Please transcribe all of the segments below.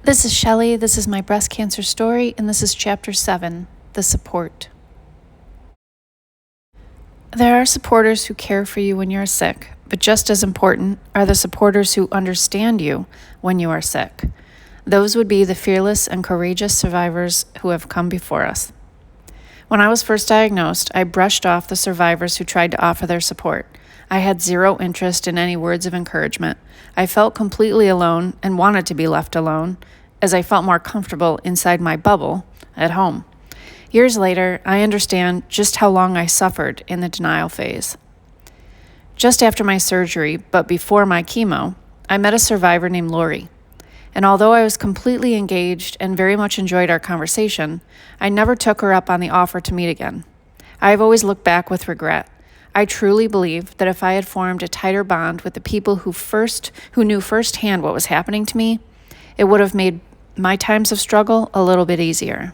This is Shelly, this is my breast cancer story, and this is Chapter 7, The Support. There are supporters who care for you when you're sick, but just as important are the supporters who understand you when you are sick. Those would be the fearless and courageous survivors who have come before us. When I was first diagnosed, I brushed off the survivors who tried to offer their support. I had zero interest in any words of encouragement. I felt completely alone and wanted to be left alone, as I felt more comfortable inside my bubble at home. Years later, I understand just how long I suffered in the denial phase. Just after my surgery, but before my chemo, I met a survivor named Lori. And although I was completely engaged and very much enjoyed our conversation, I never took her up on the offer to meet again. I have always looked back with regret. I truly believe that if I had formed a tighter bond with the people who knew firsthand what was happening to me, it would have made my times of struggle a little bit easier.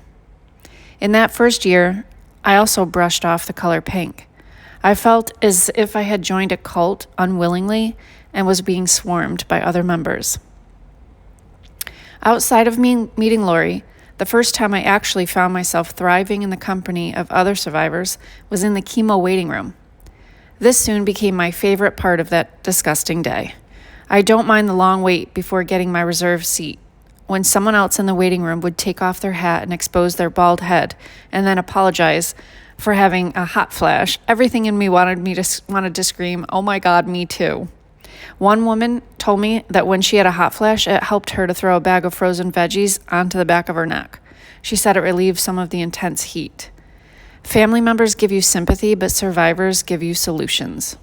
In that first year, I also brushed off the color pink. I felt as if I had joined a cult unwillingly and was being swarmed by other members. Outside of meeting Lori, the first time I actually found myself thriving in the company of other survivors was in the chemo waiting room. This soon became my favorite part of that disgusting day. I don't mind the long wait before getting my reserved seat. When someone else in the waiting room would take off their hat and expose their bald head and then apologize for having a hot flash, everything in me wanted to scream, "Oh my God, me too." One woman told me that when she had a hot flash, it helped her to throw a bag of frozen veggies onto the back of her neck. She said it relieved some of the intense heat. Family members give you sympathy, but survivors give you solutions.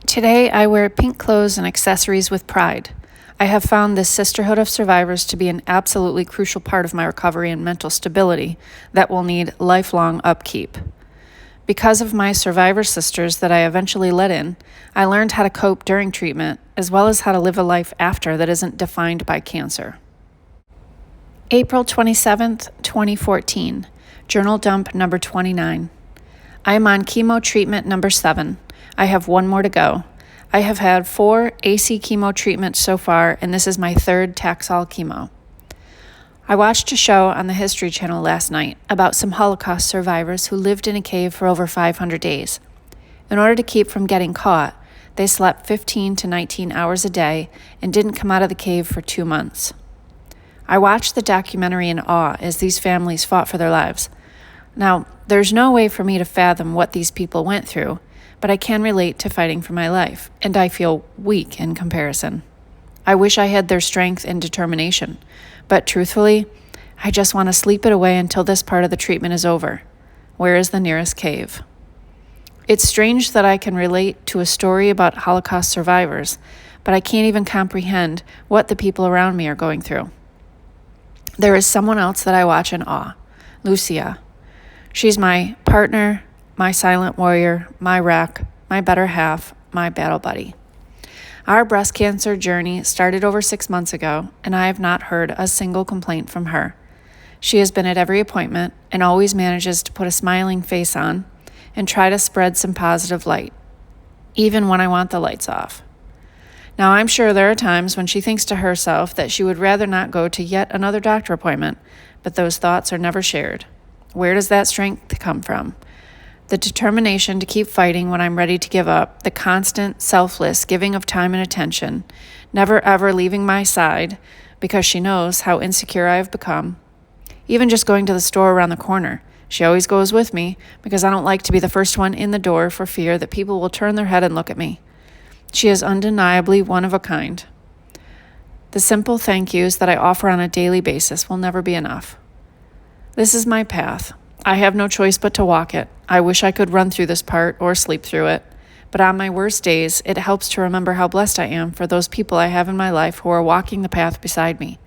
Today, I wear pink clothes and accessories with pride. I have found this sisterhood of survivors to be an absolutely crucial part of my recovery and mental stability that will need lifelong upkeep. Because of my survivor sisters that I eventually let in, I learned how to cope during treatment, as well as how to live a life after that isn't defined by cancer. April 27th, 2014, Journal Dump number 29. I am on chemo treatment number 7. I have one more to go. I have had 4 AC chemo treatments so far, and this is my 3rd Taxol chemo. I watched a show on the History Channel last night about some Holocaust survivors who lived in a cave for over 500 days. In order to keep from getting caught, they slept 15 to 19 hours a day and didn't come out of the cave for 2 months. I watched the documentary in awe as these families fought for their lives. Now, there's no way for me to fathom what these people went through, but I can relate to fighting for my life, and I feel weak in comparison. I wish I had their strength and determination, but truthfully, I just want to sleep it away until this part of the treatment is over. Where is the nearest cave? It's strange that I can relate to a story about Holocaust survivors, but I can't even comprehend what the people around me are going through. There is someone else that I watch in awe, Lucia. She's my partner, my silent warrior, my wreck, my better half, my battle buddy. Our breast cancer journey started over 6 months ago, and I have not heard a single complaint from her. She has been at every appointment and always manages to put a smiling face on and try to spread some positive light, even when I want the lights off. Now, I'm sure there are times when she thinks to herself that she would rather not go to yet another doctor appointment, but those thoughts are never shared. Where does that strength come from? The determination to keep fighting when I'm ready to give up, the constant, selfless giving of time and attention, never ever leaving my side because she knows how insecure I have become. Even just going to the store around the corner, she always goes with me because I don't like to be the first one in the door for fear that people will turn their head and look at me. She is undeniably one of a kind. The simple thank yous that I offer on a daily basis will never be enough. This is my path. I have no choice but to walk it. I wish I could run through this part or sleep through it, but on my worst days, it helps to remember how blessed I am for those people I have in my life who are walking the path beside me.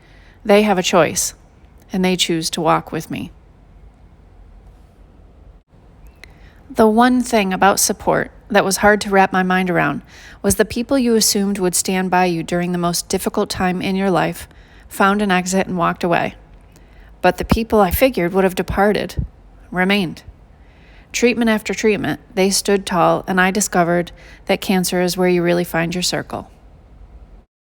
They have a choice, and they choose to walk with me. The one thing about support that was hard to wrap my mind around was the people you assumed would stand by you during the most difficult time in your life found an exit and walked away. But the people I figured would have departed remained. Treatment after treatment, they stood tall, and I discovered that cancer is where you really find your circle.